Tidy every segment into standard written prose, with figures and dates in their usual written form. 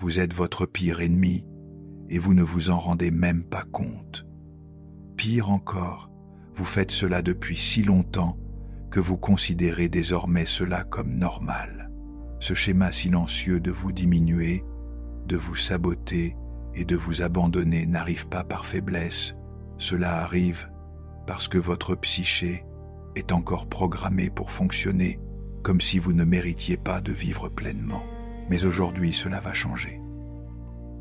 Vous êtes votre pire ennemi et vous ne vous en rendez même pas compte. Pire encore, vous faites cela depuis si longtemps que vous considérez désormais cela comme normal. Ce schéma silencieux de vous diminuer, de vous saboter et de vous abandonner n'arrive pas par faiblesse. Cela arrive parce que votre psyché est encore programmée pour fonctionner comme si vous ne méritiez pas de vivre pleinement. Mais aujourd'hui, cela va changer.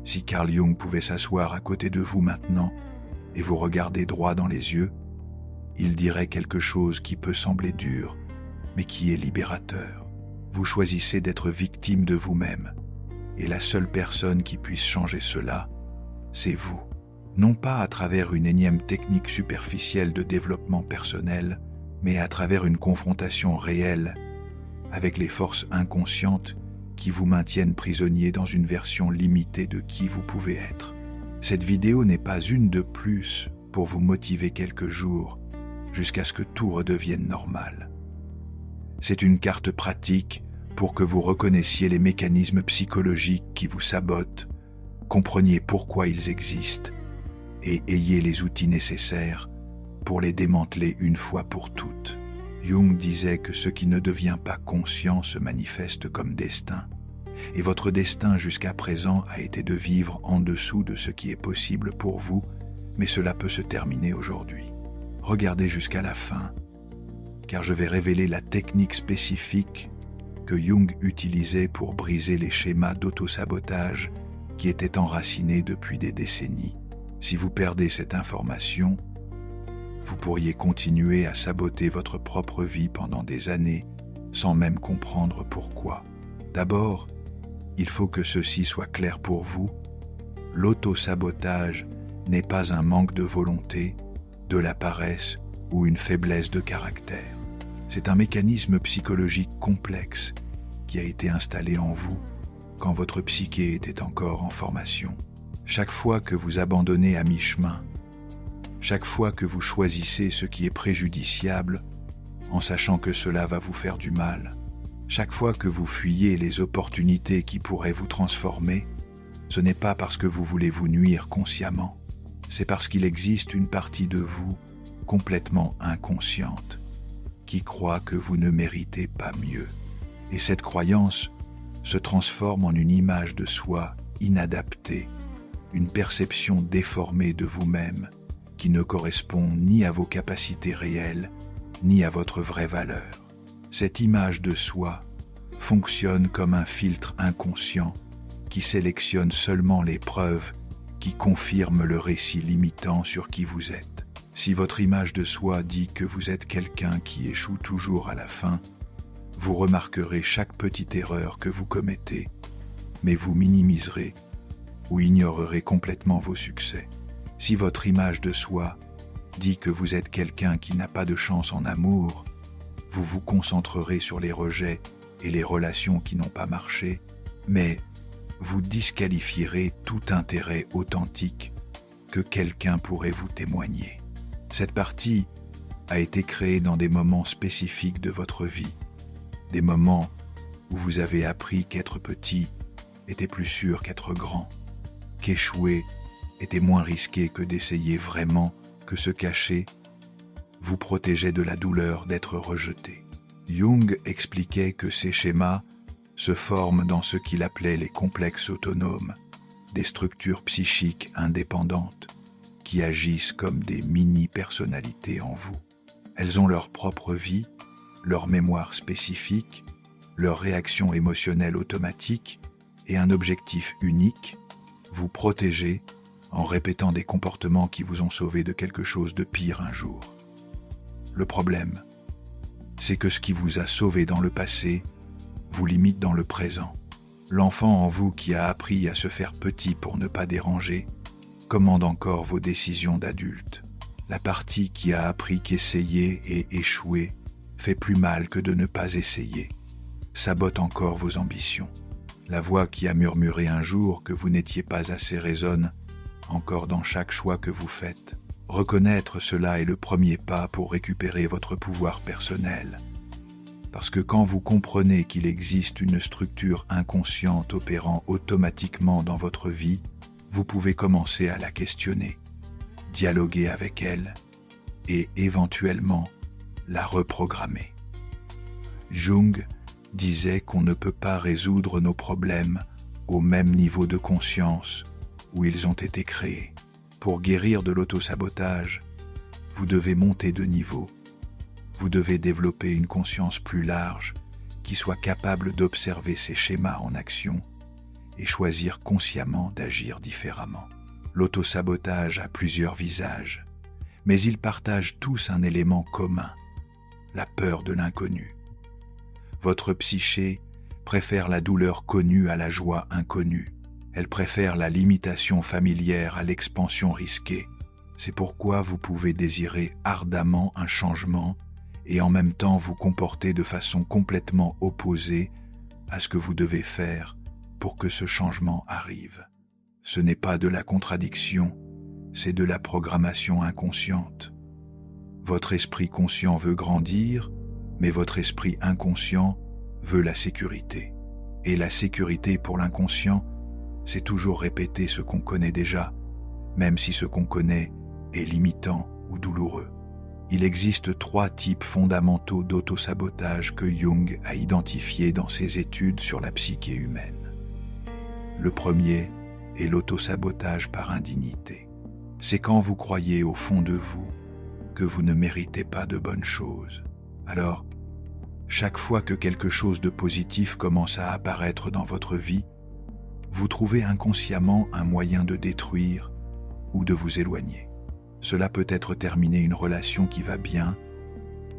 Si Carl Jung pouvait s'asseoir à côté de vous maintenant et vous regarder droit dans les yeux, il dirait quelque chose qui peut sembler dur, mais qui est libérateur. Vous choisissez d'être victime de vous-même, et la seule personne qui puisse changer cela, c'est vous. Non pas à travers une énième technique superficielle de développement personnel, mais à travers une confrontation réelle avec les forces inconscientes qui vous maintiennent prisonnier dans une version limitée de qui vous pouvez être. Cette vidéo n'est pas une de plus pour vous motiver quelques jours jusqu'à ce que tout redevienne normal. C'est une carte pratique pour que vous reconnaissiez les mécanismes psychologiques qui vous sabotent, compreniez pourquoi ils existent et ayez les outils nécessaires pour les démanteler une fois pour toutes. Jung disait que ce qui ne devient pas conscient se manifeste comme destin. Et votre destin jusqu'à présent a été de vivre en dessous de ce qui est possible pour vous, mais cela peut se terminer aujourd'hui. Regardez jusqu'à la fin, car je vais révéler la technique spécifique que Jung utilisait pour briser les schémas d'autosabotage qui étaient enracinés depuis des décennies. Si vous perdez cette information, vous pourriez continuer à saboter votre propre vie pendant des années sans même comprendre pourquoi. D'abord, il faut que ceci soit clair pour vous. L'autosabotage n'est pas un manque de volonté, de la paresse ou une faiblesse de caractère. C'est un mécanisme psychologique complexe qui a été installé en vous quand votre psyché était encore en formation. Chaque fois que vous abandonnez à mi-chemin, chaque fois que vous choisissez ce qui est préjudiciable en sachant que cela va vous faire du mal, chaque fois que vous fuyez les opportunités qui pourraient vous transformer, ce n'est pas parce que vous voulez vous nuire consciemment, c'est parce qu'il existe une partie de vous complètement inconsciente qui croit que vous ne méritez pas mieux. Et cette croyance se transforme en une image de soi inadaptée, une perception déformée de vous-même qui ne correspond ni à vos capacités réelles, ni à votre vraie valeur. Cette image de soi fonctionne comme un filtre inconscient qui sélectionne seulement les preuves qui confirment le récit limitant sur qui vous êtes. Si votre image de soi dit que vous êtes quelqu'un qui échoue toujours à la fin, vous remarquerez chaque petite erreur que vous commettez, mais vous minimiserez ou ignorerez complètement vos succès. Si votre image de soi dit que vous êtes quelqu'un qui n'a pas de chance en amour, vous vous concentrerez sur les rejets et les relations qui n'ont pas marché, mais vous disqualifierez tout intérêt authentique que quelqu'un pourrait vous témoigner. Cette partie a été créée dans des moments spécifiques de votre vie, des moments où vous avez appris qu'être petit était plus sûr qu'être grand, qu'échouer était moins risqué que d'essayer vraiment, que se cacher vous protégeait de la douleur d'être rejeté. Jung expliquait que ces schémas se forment dans ce qu'il appelait les complexes autonomes, des structures psychiques indépendantes qui agissent comme des mini-personnalités en vous. Elles ont leur propre vie, leur mémoire spécifique, leur réaction émotionnelle automatique et un objectif unique, vous protéger en répétant des comportements qui vous ont sauvé de quelque chose de pire un jour. Le problème, c'est que ce qui vous a sauvé dans le passé vous limite dans le présent. L'enfant en vous qui a appris à se faire petit pour ne pas déranger commande encore vos décisions d'adulte. La partie qui a appris qu'essayer et échouer fait plus mal que de ne pas essayer, sabote encore vos ambitions. La voix qui a murmuré un jour que vous n'étiez pas assez résonne encore dans chaque choix que vous faites. Reconnaître cela est le premier pas pour récupérer votre pouvoir personnel. Parce que quand vous comprenez qu'il existe une structure inconsciente opérant automatiquement dans votre vie, vous pouvez commencer à la questionner, dialoguer avec elle et éventuellement la reprogrammer. Jung disait qu'on ne peut pas résoudre nos problèmes au même niveau de conscience où ils ont été créés. Pour guérir de l'autosabotage, vous devez monter de niveau. Vous devez développer une conscience plus large qui soit capable d'observer ces schémas en action et choisir consciemment d'agir différemment. L'autosabotage a plusieurs visages, mais ils partagent tous un élément commun, la peur de l'inconnu. Votre psyché préfère la douleur connue à la joie inconnue. Elle préfère la limitation familière à l'expansion risquée. C'est pourquoi vous pouvez désirer ardemment un changement et en même temps vous comporter de façon complètement opposée à ce que vous devez faire pour que ce changement arrive. Ce n'est pas de la contradiction, c'est de la programmation inconsciente. Votre esprit conscient veut grandir, mais votre esprit inconscient veut la sécurité. Et la sécurité pour l'inconscient, c'est toujours répéter ce qu'on connaît déjà, même si ce qu'on connaît est limitant ou douloureux. Il existe 3 types fondamentaux d'autosabotage que Jung a identifiés dans ses études sur la psyché humaine. Le premier est l'autosabotage par indignité. C'est quand vous croyez au fond de vous que vous ne méritez pas de bonnes choses. Alors, chaque fois que quelque chose de positif commence à apparaître dans votre vie, vous trouvez inconsciemment un moyen de détruire ou de vous éloigner. Cela peut être terminer une relation qui va bien,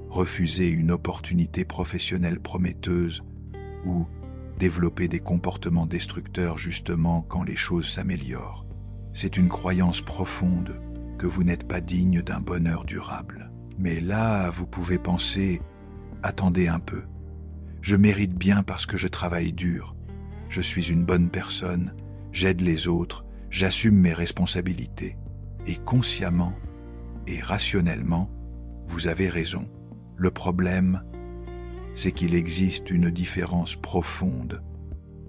refuser une opportunité professionnelle prometteuse ou développer des comportements destructeurs justement quand les choses s'améliorent. C'est une croyance profonde que vous n'êtes pas digne d'un bonheur durable. Mais là, vous pouvez penser « Attendez un peu, je mérite bien parce que je travaille dur, je suis une bonne personne, j'aide les autres, j'assume mes responsabilités. » Et consciemment et rationnellement, vous avez raison. Le problème, c'est qu'il existe une différence profonde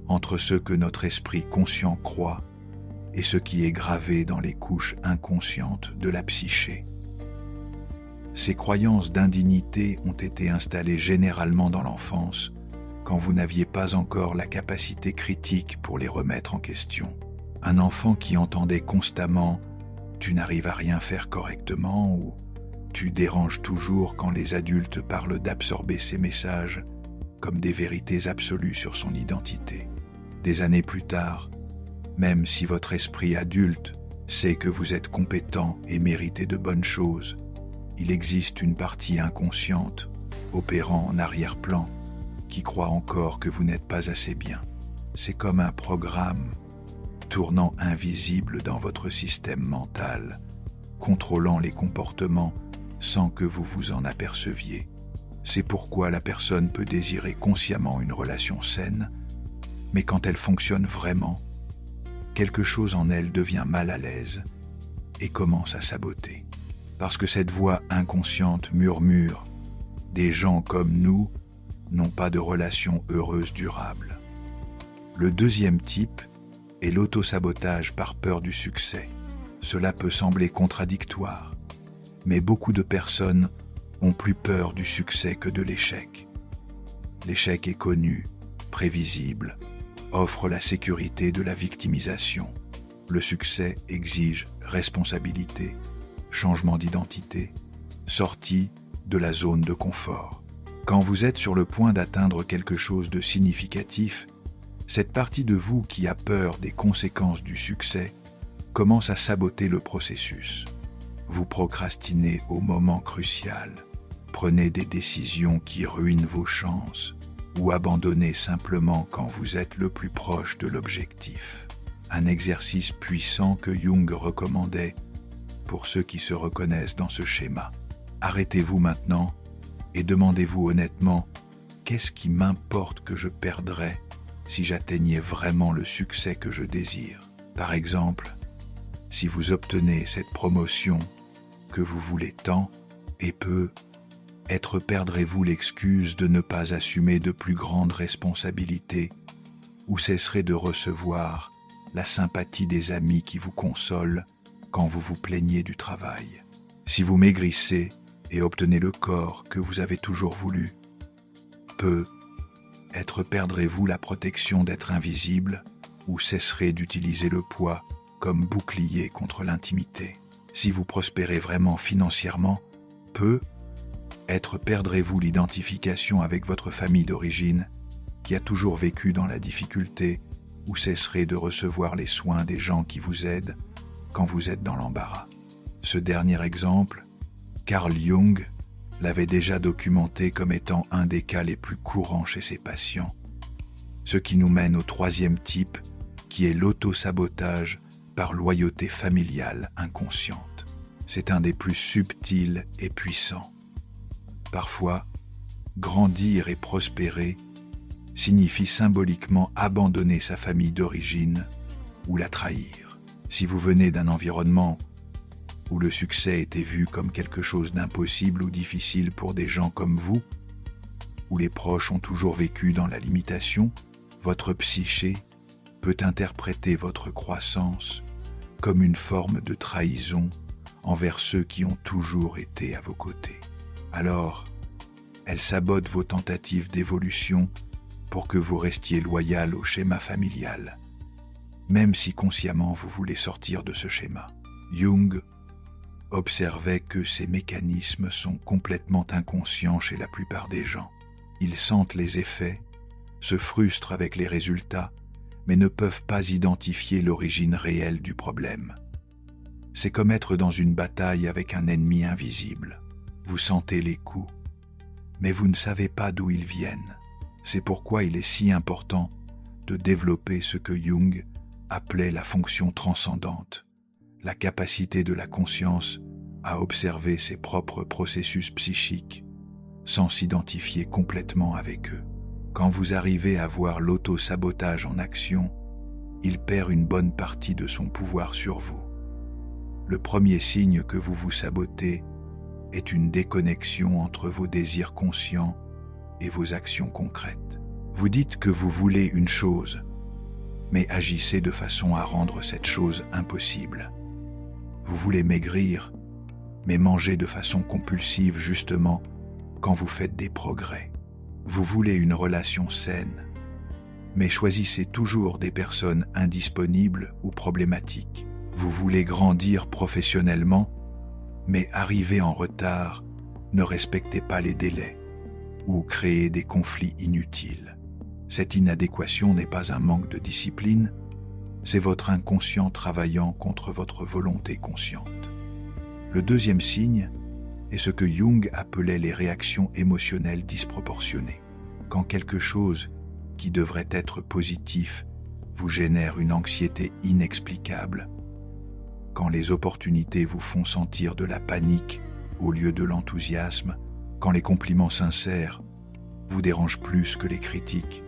entre ce que notre esprit conscient croit et ce qui est gravé dans les couches inconscientes de la psyché. Ces croyances d'indignité ont été installées généralement dans l'enfance, quand vous n'aviez pas encore la capacité critique pour les remettre en question. Un enfant qui entendait constamment « tu n'arrives à rien faire correctement » ou « tu déranges toujours » quand les adultes parlent d'absorber ces messages comme des vérités absolues sur son identité. Des années plus tard, même si votre esprit adulte sait que vous êtes compétent et méritez de bonnes choses, il existe une partie inconsciente, opérant en arrière-plan, qui croit encore que vous n'êtes pas assez bien. C'est comme un programme tournant invisible dans votre système mental, contrôlant les comportements sans que vous vous en aperceviez. C'est pourquoi la personne peut désirer consciemment une relation saine, mais quand elle fonctionne vraiment, quelque chose en elle devient mal à l'aise et commence à saboter. Parce que cette voix inconsciente murmure « Des gens comme nous n'ont pas de relation heureuse durable ». Le deuxième type est l'autosabotage par peur du succès. Cela peut sembler contradictoire, mais beaucoup de personnes ont plus peur du succès que de l'échec. L'échec est connu, prévisible, offre la sécurité de la victimisation. Le succès exige responsabilité, changement d'identité, sortie de la zone de confort. Quand vous êtes sur le point d'atteindre quelque chose de significatif, cette partie de vous qui a peur des conséquences du succès commence à saboter le processus. Vous procrastinez au moment crucial, prenez des décisions qui ruinent vos chances ou abandonnez simplement quand vous êtes le plus proche de l'objectif. Un exercice puissant que Jung recommandait pour ceux qui se reconnaissent dans ce schéma. Arrêtez-vous maintenant et demandez-vous honnêtement « Qu'est-ce qui m'importe que je perdrais si j'atteignais vraiment le succès que je désire ?» Par exemple, si vous obtenez cette promotion que vous voulez tant et peu, Perdrez-vous l'excuse de ne pas assumer de plus grandes responsabilités ou cesserez de recevoir la sympathie des amis qui vous consolent quand vous vous plaignez du travail? Si vous maigrissez et obtenez le corps que vous avez toujours voulu, perdrez-vous la protection d'être invisible ou cesserez d'utiliser le poids comme bouclier contre l'intimité? Si vous prospérez vraiment financièrement, perdrez-vous l'identification avec votre famille d'origine qui a toujours vécu dans la difficulté ou cesserez de recevoir les soins des gens qui vous aident quand vous êtes dans l'embarras? Ce dernier exemple, Carl Jung l'avait déjà documenté comme étant un des cas les plus courants chez ses patients, ce qui nous mène au troisième type qui est l'auto-sabotage par loyauté familiale inconsciente. C'est un des plus subtils et puissants. Parfois, grandir et prospérer signifie symboliquement abandonner sa famille d'origine ou la trahir. Si vous venez d'un environnement où le succès était vu comme quelque chose d'impossible ou difficile pour des gens comme vous, où les proches ont toujours vécu dans la limitation, votre psyché peut interpréter votre croissance comme une forme de trahison envers ceux qui ont toujours été à vos côtés. Alors, elle sabote vos tentatives d'évolution pour que vous restiez loyal au schéma familial, même si consciemment vous voulez sortir de ce schéma. Jung observait que ces mécanismes sont complètement inconscients chez la plupart des gens. Ils sentent les effets, se frustrent avec les résultats, mais ne peuvent pas identifier l'origine réelle du problème. C'est comme être dans une bataille avec un ennemi invisible. Vous sentez les coups, mais vous ne savez pas d'où ils viennent. C'est pourquoi il est si important de développer ce que Jung appelait la fonction transcendante, la capacité de la conscience à observer ses propres processus psychiques sans s'identifier complètement avec eux. Quand vous arrivez à voir l'auto-sabotage en action, il perd une bonne partie de son pouvoir sur vous. Le premier signe que vous vous sabotez est une déconnexion entre vos désirs conscients et vos actions concrètes. Vous dites que vous voulez une chose, mais agissez de façon à rendre cette chose impossible. Vous voulez maigrir, mais mangez de façon compulsive justement quand vous faites des progrès. Vous voulez une relation saine, mais choisissez toujours des personnes indisponibles ou problématiques. Vous voulez grandir professionnellement, mais arrivez en retard, ne respectez pas les délais ou créez des conflits inutiles. Cette inadéquation n'est pas un manque de discipline, c'est votre inconscient travaillant contre votre volonté consciente. Le deuxième signe est ce que Jung appelait les réactions émotionnelles disproportionnées. Quand quelque chose qui devrait être positif vous génère une anxiété inexplicable, quand les opportunités vous font sentir de la panique au lieu de l'enthousiasme, quand les compliments sincères vous dérangent plus que les critiques,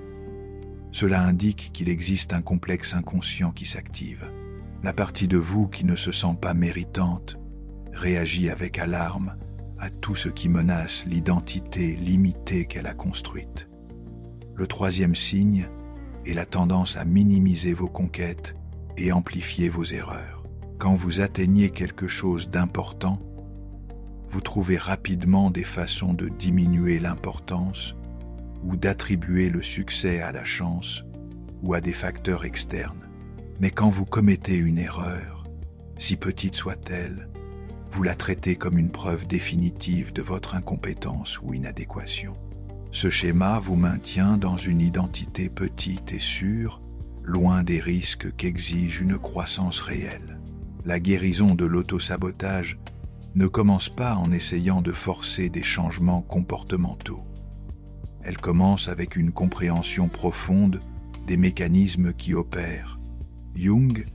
cela indique qu'il existe un complexe inconscient qui s'active. La partie de vous qui ne se sent pas méritante réagit avec alarme à tout ce qui menace l'identité limitée qu'elle a construite. Le troisième signe est la tendance à minimiser vos conquêtes et amplifier vos erreurs. Quand vous atteignez quelque chose d'important, vous trouvez rapidement des façons de diminuer l'importance ou d'attribuer le succès à la chance ou à des facteurs externes. Mais quand vous commettez une erreur, si petite soit-elle, vous la traitez comme une preuve définitive de votre incompétence ou inadéquation. Ce schéma vous maintient dans une identité petite et sûre, loin des risques qu'exige une croissance réelle. La guérison de l'autosabotage ne commence pas en essayant de forcer des changements comportementaux. Elle commence avec une compréhension profonde des mécanismes qui opèrent. Jung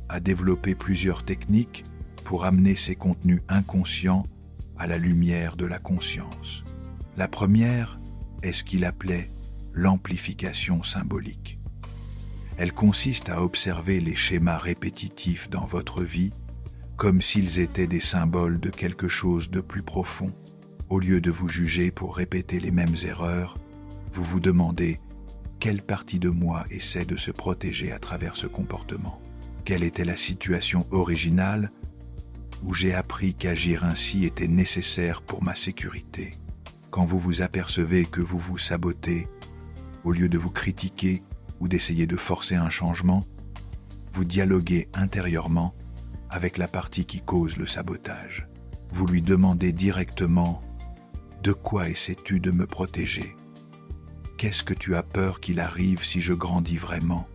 a développé plusieurs techniques pour amener ces contenus inconscients à la lumière de la conscience. La première est ce qu'il appelait l'amplification symbolique. Elle consiste à observer les schémas répétitifs dans votre vie comme s'ils étaient des symboles de quelque chose de plus profond. Au lieu de vous juger pour répéter les mêmes erreurs, vous vous demandez quelle partie de moi essaie de se protéger à travers ce comportement. Quelle était la situation originale où j'ai appris qu'agir ainsi était nécessaire pour ma sécurité. Quand vous vous apercevez que vous vous sabotez, au lieu de vous critiquer ou d'essayer de forcer un changement, vous dialoguez intérieurement avec la partie qui cause le sabotage. Vous lui demandez directement « De quoi essaies-tu de me protéger ? Qu'est-ce que tu as peur qu'il arrive si je grandis vraiment ?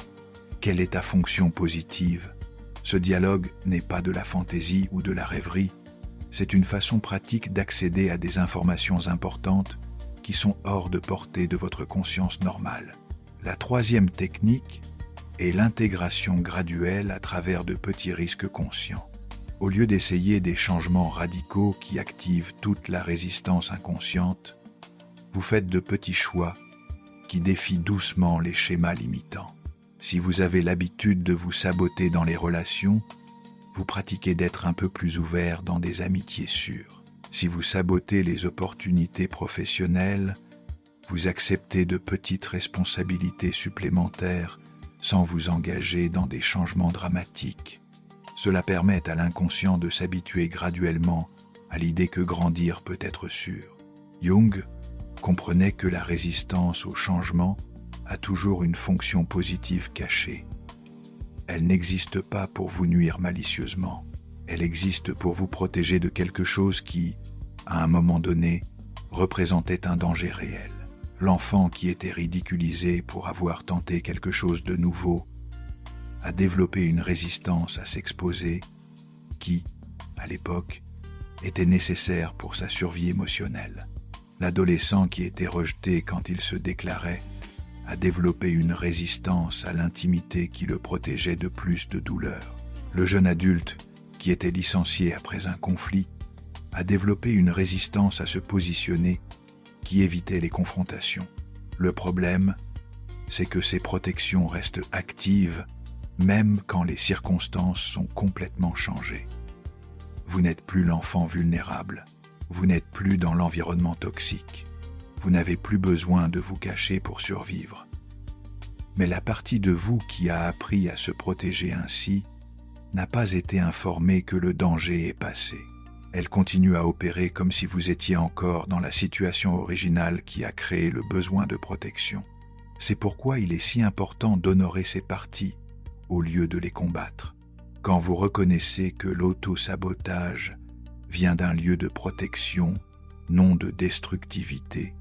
Quelle est ta fonction positive ? » Ce dialogue n'est pas de la fantaisie ou de la rêverie, c'est une façon pratique d'accéder à des informations importantes qui sont hors de portée de votre conscience normale. La troisième technique est l'intégration graduelle à travers de petits risques conscients. Au lieu d'essayer des changements radicaux qui activent toute la résistance inconsciente, vous faites de petits choix qui défient doucement les schémas limitants. Si vous avez l'habitude de vous saboter dans les relations, vous pratiquez d'être un peu plus ouvert dans des amitiés sûres. Si vous sabotez les opportunités professionnelles, vous acceptez de petites responsabilités supplémentaires sans vous engager dans des changements dramatiques. Cela permet à l'inconscient de s'habituer graduellement à l'idée que grandir peut être sûr. Jung comprenait que la résistance au changement a toujours une fonction positive cachée. Elle n'existe pas pour vous nuire malicieusement. Elle existe pour vous protéger de quelque chose qui, à un moment donné, représentait un danger réel. L'enfant qui était ridiculisé pour avoir tenté quelque chose de nouveau a développé une résistance à s'exposer qui, à l'époque, était nécessaire pour sa survie émotionnelle. L'adolescent qui était rejeté quand il se déclarait a développé une résistance à l'intimité qui le protégeait de plus de douleur. Le jeune adulte, qui était licencié après un conflit, a développé une résistance à se positionner qui évitait les confrontations. Le problème, c'est que ces protections restent actives même quand les circonstances sont complètement changées. Vous n'êtes plus l'enfant vulnérable, vous n'êtes plus dans l'environnement toxique. Vous n'avez plus besoin de vous cacher pour survivre. Mais la partie de vous qui a appris à se protéger ainsi n'a pas été informée que le danger est passé. Elle continue à opérer comme si vous étiez encore dans la situation originale qui a créé le besoin de protection. C'est pourquoi il est si important d'honorer ces parties au lieu de les combattre. Quand vous reconnaissez que l'auto-sabotage vient d'un lieu de protection, non de destructivité,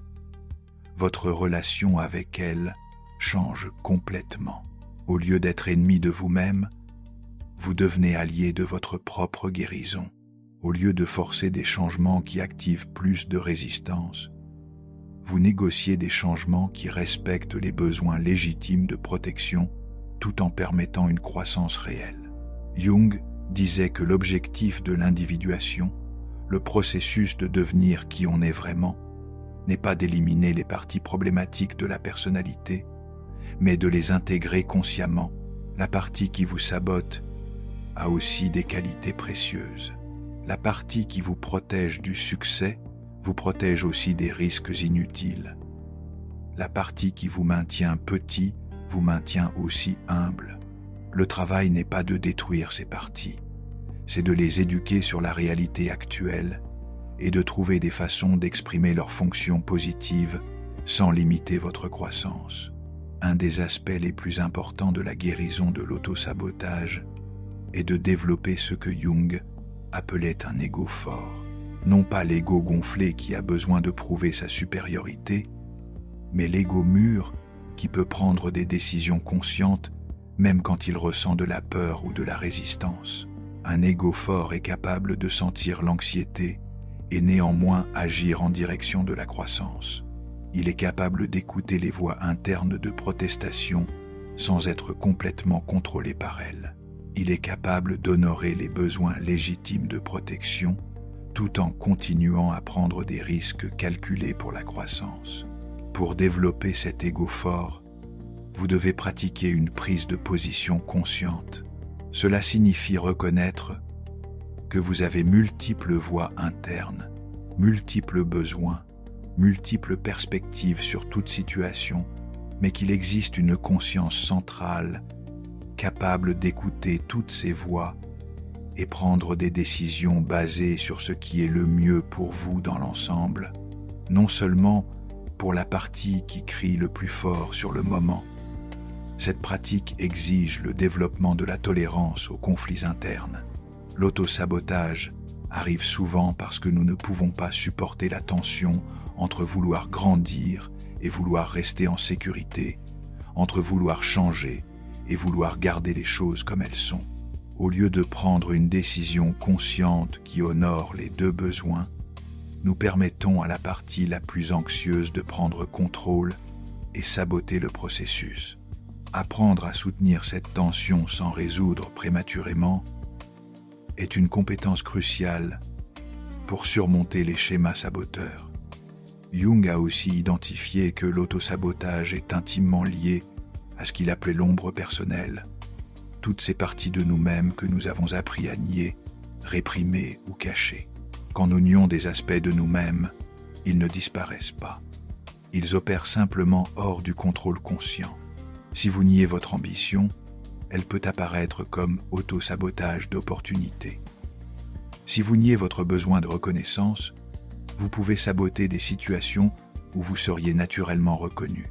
votre relation avec elle change complètement. Au lieu d'être ennemi de vous-même, vous devenez allié de votre propre guérison. Au lieu de forcer des changements qui activent plus de résistance, vous négociez des changements qui respectent les besoins légitimes de protection tout en permettant une croissance réelle. Jung disait que l'objectif de l'individuation, le processus de devenir qui on est vraiment, n'est pas d'éliminer les parties problématiques de la personnalité, mais de les intégrer consciemment. La partie qui vous sabote a aussi des qualités précieuses. La partie qui vous protège du succès vous protège aussi des risques inutiles. La partie qui vous maintient petit vous maintient aussi humble. Le travail n'est pas de détruire ces parties, c'est de les éduquer sur la réalité actuelle et de trouver des façons d'exprimer leurs fonctions positives sans limiter votre croissance. Un des aspects les plus importants de la guérison de l'autosabotage est de développer ce que Jung appelait un ego fort. Non pas l'ego gonflé qui a besoin de prouver sa supériorité, mais l'ego mûr qui peut prendre des décisions conscientes même quand il ressent de la peur ou de la résistance. Un ego fort est capable de sentir l'anxiété et néanmoins agir en direction de la croissance. Il est capable d'écouter les voix internes de protestation sans être complètement contrôlé par elles. Il est capable d'honorer les besoins légitimes de protection tout en continuant à prendre des risques calculés pour la croissance. Pour développer cet ego fort, vous devez pratiquer une prise de position consciente. Cela signifie reconnaître que vous avez multiples voix internes multiples besoins, multiples perspectives sur toute situation, mais qu'il existe une conscience centrale, capable d'écouter toutes ces voix et prendre des décisions basées sur ce qui est le mieux pour vous dans l'ensemble, non seulement pour la partie qui crie le plus fort sur le moment. Cette pratique exige le développement de la tolérance aux conflits internes. L'autosabotage arrive souvent parce que nous ne pouvons pas supporter la tension entre vouloir grandir et vouloir rester en sécurité, entre vouloir changer et vouloir garder les choses comme elles sont. Au lieu de prendre une décision consciente qui honore les deux besoins, nous permettons à la partie la plus anxieuse de prendre contrôle et saboter le processus. Apprendre à soutenir cette tension sans résoudre prématurément est une compétence cruciale pour surmonter les schémas saboteurs. Jung a aussi identifié que l'autosabotage est intimement lié à ce qu'il appelait l'ombre personnelle, toutes ces parties de nous-mêmes que nous avons appris à nier, réprimer ou cacher. Quand nous nions des aspects de nous-mêmes, ils ne disparaissent pas. Ils opèrent simplement hors du contrôle conscient. Si vous niez votre ambition, elle peut apparaître comme autosabotage d'opportunité. Si vous niez votre besoin de reconnaissance, vous pouvez saboter des situations où vous seriez naturellement reconnu.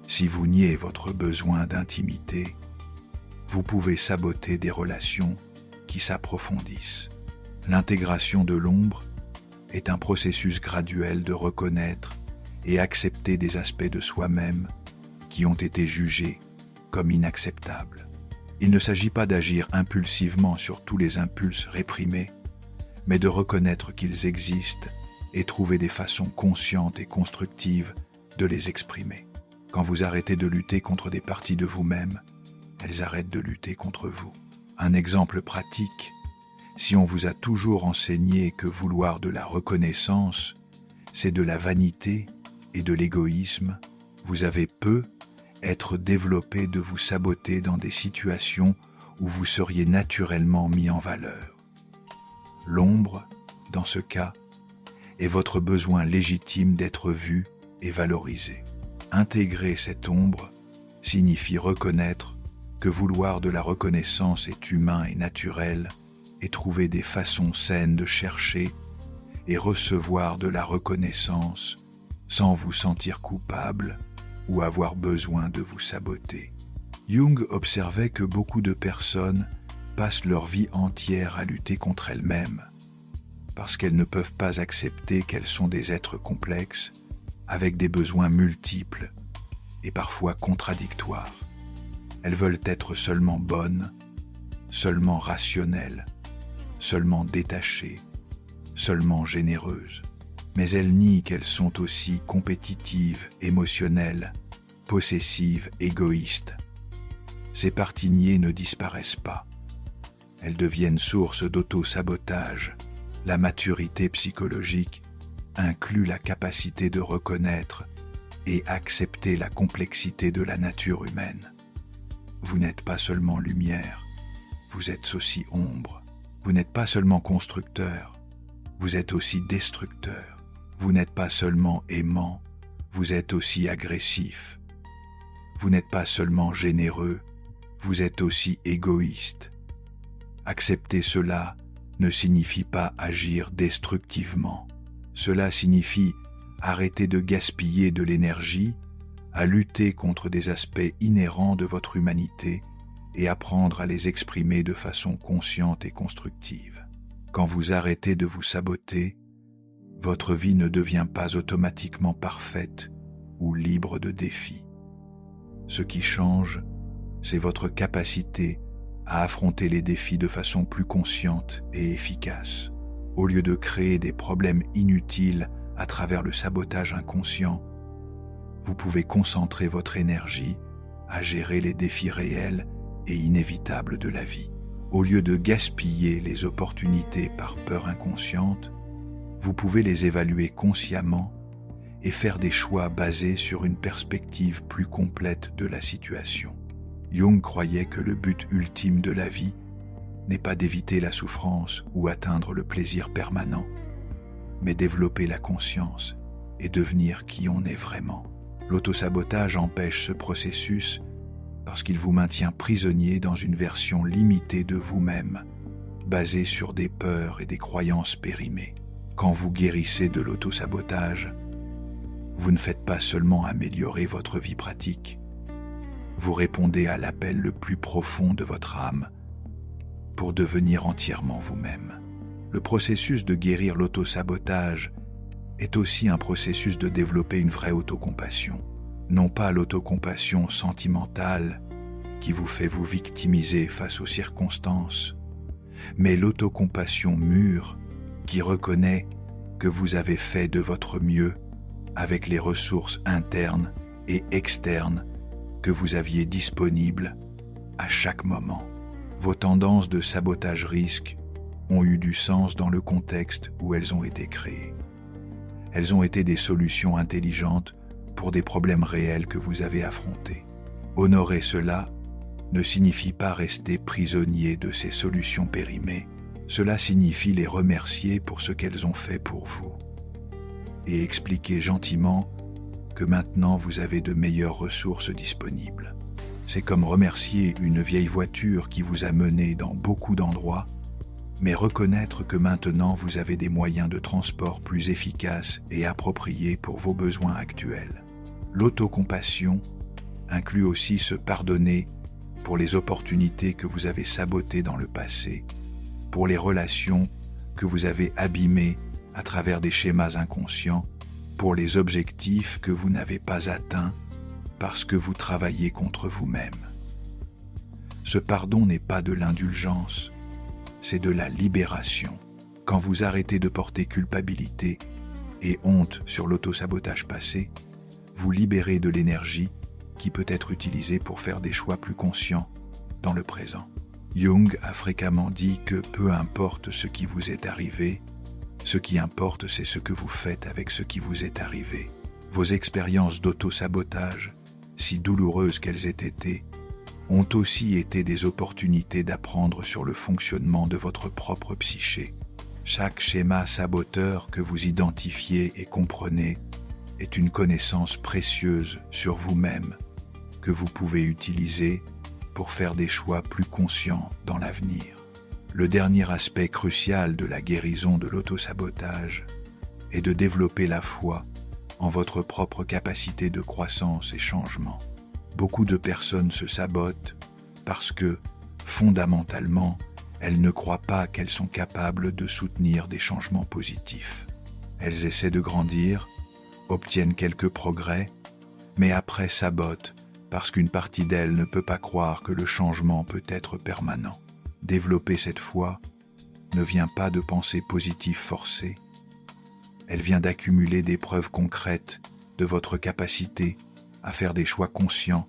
Si vous niez votre besoin d'intimité, vous pouvez saboter des relations qui s'approfondissent. L'intégration de l'ombre est un processus graduel de reconnaître et accepter des aspects de soi-même qui ont été jugés comme inacceptables. Il ne s'agit pas d'agir impulsivement sur tous les impulses réprimés, mais de reconnaître qu'ils existent et trouver des façons conscientes et constructives de les exprimer. Quand vous arrêtez de lutter contre des parties de vous-même, elles arrêtent de lutter contre vous. Un exemple pratique: si on vous a toujours enseigné que vouloir de la reconnaissance, c'est de la vanité et de l'égoïsme, vous avez être développé de vous saboter dans des situations où vous seriez naturellement mis en valeur. L'ombre, dans ce cas, est votre besoin légitime d'être vu et valorisé. Intégrer cette ombre signifie reconnaître que vouloir de la reconnaissance est humain et naturel, et trouver des façons saines de chercher et recevoir de la reconnaissance sans vous sentir coupable ou avoir besoin de vous saboter. Jung observait que beaucoup de personnes passent leur vie entière à lutter contre elles-mêmes parce qu'elles ne peuvent pas accepter qu'elles sont des êtres complexes avec des besoins multiples et parfois contradictoires. Elles veulent être seulement bonnes, seulement rationnelles, seulement détachées, seulement généreuses. Mais elles nient qu'elles sont aussi compétitives, émotionnelles, possessives, égoïstes. Ces parties niées ne disparaissent pas. Elles deviennent source d'auto-sabotage. La maturité psychologique inclut la capacité de reconnaître et accepter la complexité de la nature humaine. Vous n'êtes pas seulement lumière, vous êtes aussi ombre. Vous n'êtes pas seulement constructeur, vous êtes aussi destructeur. Vous n'êtes pas seulement aimant, vous êtes aussi agressif. Vous n'êtes pas seulement généreux, vous êtes aussi égoïste. Accepter cela ne signifie pas agir destructivement. Cela signifie arrêter de gaspiller de l'énergie à lutter contre des aspects inhérents de votre humanité et apprendre à les exprimer de façon consciente et constructive. Quand vous arrêtez de vous saboter, votre vie ne devient pas automatiquement parfaite ou libre de défis. Ce qui change, c'est votre capacité à affronter les défis de façon plus consciente et efficace. Au lieu de créer des problèmes inutiles à travers le sabotage inconscient, vous pouvez concentrer votre énergie à gérer les défis réels et inévitables de la vie. Au lieu de gaspiller les opportunités par peur inconsciente, vous pouvez les évaluer consciemment et faire des choix basés sur une perspective plus complète de la situation. Jung croyait que le but ultime de la vie n'est pas d'éviter la souffrance ou atteindre le plaisir permanent, mais développer la conscience et devenir qui on est vraiment. L'autosabotage empêche ce processus parce qu'il vous maintient prisonnier dans une version limitée de vous-même, basée sur des peurs et des croyances périmées. Quand vous guérissez de l'autosabotage, vous ne faites pas seulement améliorer votre vie pratique, vous répondez à l'appel le plus profond de votre âme pour devenir entièrement vous-même. Le processus de guérir l'autosabotage est aussi un processus de développer une vraie autocompassion. Non pas l'autocompassion sentimentale qui vous fait vous victimiser face aux circonstances, mais l'autocompassion mûre qui reconnaît que vous avez fait de votre mieux avec les ressources internes et externes que vous aviez disponibles à chaque moment. Vos tendances de sabotage-risque ont eu du sens dans le contexte où elles ont été créées. Elles ont été des solutions intelligentes pour des problèmes réels que vous avez affrontés. Honorer cela ne signifie pas rester prisonnier de ces solutions périmées, cela signifie les remercier pour ce qu'elles ont fait pour vous. Et expliquer gentiment que maintenant vous avez de meilleures ressources disponibles. C'est comme remercier une vieille voiture qui vous a mené dans beaucoup d'endroits, mais reconnaître que maintenant vous avez des moyens de transport plus efficaces et appropriés pour vos besoins actuels. L'autocompassion inclut aussi se pardonner pour les opportunités que vous avez sabotées dans le passé, pour les relations que vous avez abîmées à travers des schémas inconscients, pour les objectifs que vous n'avez pas atteints parce que vous travaillez contre vous-même. Ce pardon n'est pas de l'indulgence, c'est de la libération. Quand vous arrêtez de porter culpabilité et honte sur l'autosabotage passé, vous libérez de l'énergie qui peut être utilisée pour faire des choix plus conscients dans le présent. Jung a fréquemment dit que peu importe ce qui vous est arrivé, ce qui importe c'est ce que vous faites avec ce qui vous est arrivé. Vos expériences d'auto-sabotage, si douloureuses qu'elles aient été, ont aussi été des opportunités d'apprendre sur le fonctionnement de votre propre psyché. Chaque schéma saboteur que vous identifiez et comprenez est une connaissance précieuse sur vous-même que vous pouvez utiliser pour faire des choix plus conscients dans l'avenir. Le dernier aspect crucial de la guérison de l'autosabotage est de développer la foi en votre propre capacité de croissance et changement. Beaucoup de personnes se sabotent parce que, fondamentalement, elles ne croient pas qu'elles sont capables de soutenir des changements positifs. Elles essaient de grandir, obtiennent quelques progrès, mais après sabotent parce qu'une partie d'elles ne peut pas croire que le changement peut être permanent. Développer cette foi ne vient pas de pensées positives forcées, elle vient d'accumuler des preuves concrètes de votre capacité à faire des choix conscients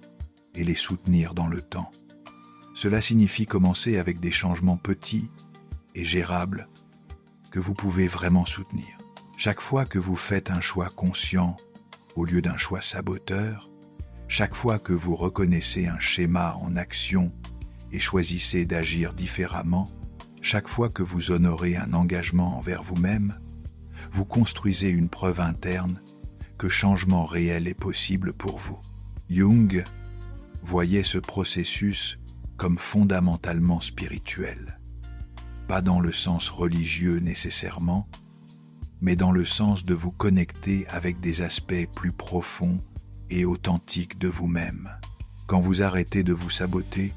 et les soutenir dans le temps. Cela signifie commencer avec des changements petits et gérables que vous pouvez vraiment soutenir. Chaque fois que vous faites un choix conscient au lieu d'un choix saboteur, chaque fois que vous reconnaissez un schéma en action et choisissez d'agir différemment, chaque fois que vous honorez un engagement envers vous-même, vous construisez une preuve interne que changement réel est possible pour vous. Jung voyait ce processus comme fondamentalement spirituel, pas dans le sens religieux nécessairement, mais dans le sens de vous connecter avec des aspects plus profonds et authentiques de vous-même. Quand vous arrêtez de vous saboter,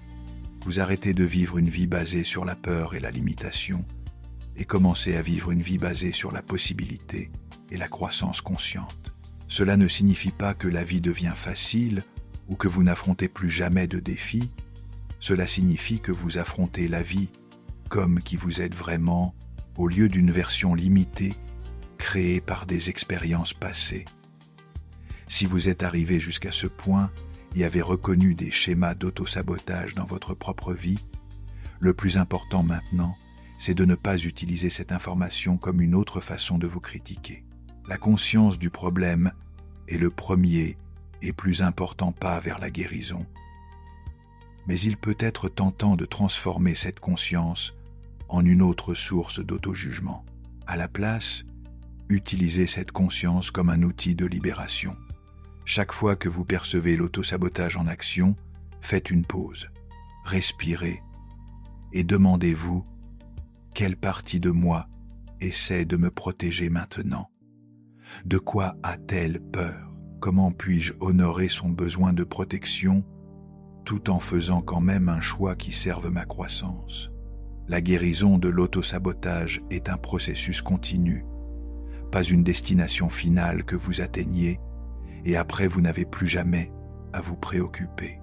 vous arrêtez de vivre une vie basée sur la peur et la limitation et commencez à vivre une vie basée sur la possibilité et la croissance consciente. Cela ne signifie pas que la vie devient facile ou que vous n'affrontez plus jamais de défis. Cela signifie que vous affrontez la vie comme qui vous êtes vraiment au lieu d'une version limitée créée par des expériences passées. Si vous êtes arrivé jusqu'à ce point et avez reconnu des schémas d'auto-sabotage dans votre propre vie, le plus important maintenant, c'est de ne pas utiliser cette information comme une autre façon de vous critiquer. La conscience du problème est le premier et plus important pas vers la guérison. Mais il peut être tentant de transformer cette conscience en une autre source d'auto-jugement. À la place, utilisez cette conscience comme un outil de libération. Chaque fois que vous percevez l'autosabotage en action, faites une pause, respirez et demandez-vous « Quelle partie de moi essaie de me protéger maintenant ? De quoi a-t-elle peur ? Comment puis-je honorer son besoin de protection tout en faisant quand même un choix qui serve ma croissance ?» La guérison de l'autosabotage est un processus continu, pas une destination finale que vous atteignez et après vous n'avez plus jamais à vous préoccuper.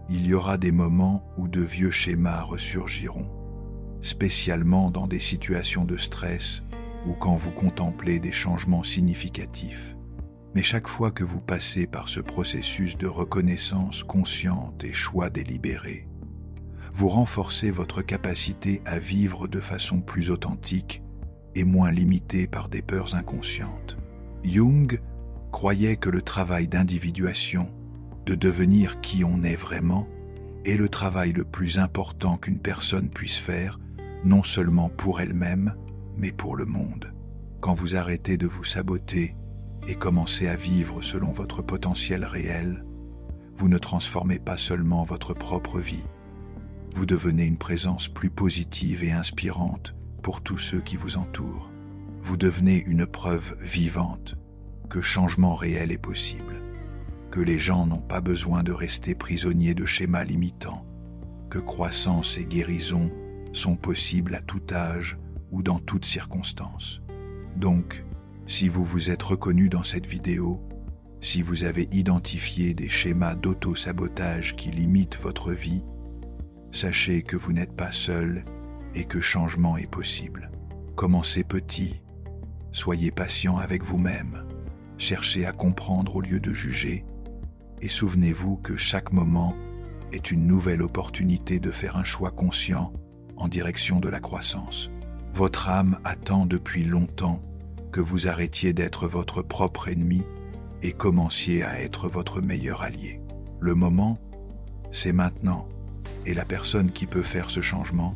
Il y aura des moments où de vieux schémas ressurgiront, spécialement dans des situations de stress ou quand vous contemplez des changements significatifs. Mais chaque fois que vous passez par ce processus de reconnaissance consciente et choix délibéré, vous renforcez votre capacité à vivre de façon plus authentique et moins limitée par des peurs inconscientes. Jung croyait que le travail d'individuation, de devenir qui on est vraiment, est le travail le plus important qu'une personne puisse faire, non seulement pour elle-même, mais pour le monde. Quand vous arrêtez de vous saboter et commencez à vivre selon votre potentiel réel, vous ne transformez pas seulement votre propre vie, vous devenez une présence plus positive et inspirante pour tous ceux qui vous entourent. Vous devenez une preuve vivante que changement réel est possible, que les gens n'ont pas besoin de rester prisonniers de schémas limitants, que croissance et guérison sont possibles à tout âge ou dans toutes circonstances. Donc, si vous vous êtes reconnu dans cette vidéo, si vous avez identifié des schémas d'auto-sabotage qui limitent votre vie, sachez que vous n'êtes pas seul et que changement est possible. Commencez petit, soyez patient avec vous-même, cherchez à comprendre au lieu de juger, et souvenez-vous que chaque moment est une nouvelle opportunité de faire un choix conscient en direction de la croissance. Votre âme attend depuis longtemps que vous arrêtiez d'être votre propre ennemi et commenciez à être votre meilleur allié. Le moment, c'est maintenant. Et la personne qui peut faire ce changement,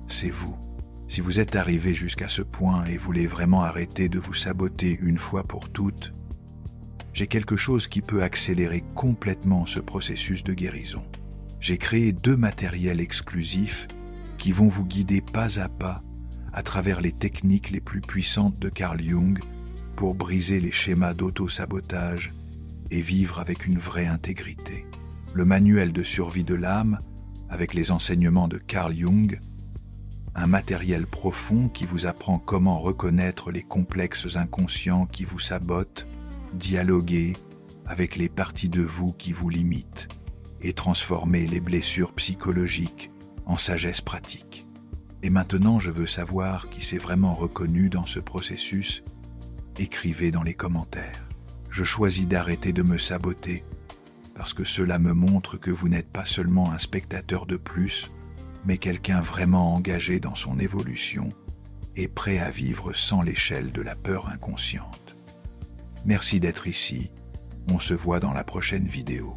c'est vous. Si vous êtes arrivé jusqu'à ce point et voulez vraiment arrêter de vous saboter une fois pour toutes, j'ai quelque chose qui peut accélérer complètement ce processus de guérison. J'ai créé 2 matériels exclusifs qui vont vous guider pas à travers les techniques les plus puissantes de Carl Jung pour briser les schémas d'auto-sabotage et vivre avec une vraie intégrité. Le manuel de survie de l'âme, avec les enseignements de Carl Jung, un matériel profond qui vous apprend comment reconnaître les complexes inconscients qui vous sabotent, dialoguer avec les parties de vous qui vous limitent et transformer les blessures psychologiques en sagesse pratique. Et maintenant, je veux savoir qui s'est vraiment reconnu dans ce processus. Écrivez dans les commentaires. Je choisis d'arrêter de me saboter parce que cela me montre que vous n'êtes pas seulement un spectateur de plus, mais quelqu'un vraiment engagé dans son évolution et prêt à vivre sans l'échelle de la peur inconsciente. Merci d'être ici. On se voit dans la prochaine vidéo.